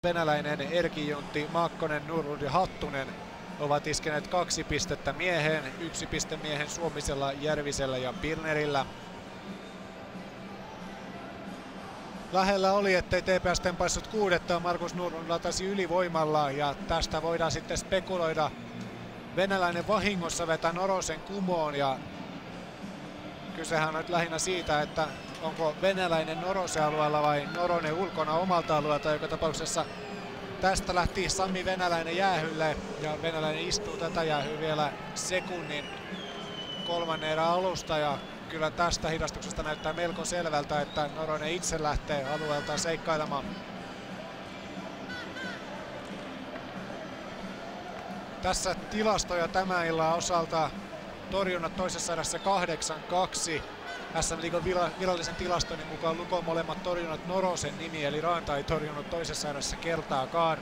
venäläinen Erki Juntti, Maakkonen, Nurlund ja Hattunen ovat iskeneet 2 pistettä mieheen, 1 piste miehen Suomisella, Järvisellä ja Pirnerillä. Lähellä oli, ettei TPS tempaissut 6. Markus Nurlund latasi ylivoimalla ja tästä voidaan sitten spekuloida. Venäläinen vahingossa vetää Norosen kumoon ja kysehän on nyt lähinnä siitä, että onko venäläinen Norosen alueella vai Noronen ulkona omalta alueelta. Joka tapauksessa tästä lähti Sami Venäläinen jäähylle ja venäläinen istuu tätä jäähyä vielä sekunnin 3. erän alusta ja kyllä tästä hidastuksesta näyttää melko selvältä, että Noronen itse lähtee alueeltaan seikkailemaan. Tässä tilastoja tämän illan osalta. Torjunnat toisessa erässä 8-2. SM Liigan virallisen tilastoinnin mukaan Lukon molemmat torjunnat Norosen nimi, eli Ranta ei torjunut toisessa erässä kertaakaan.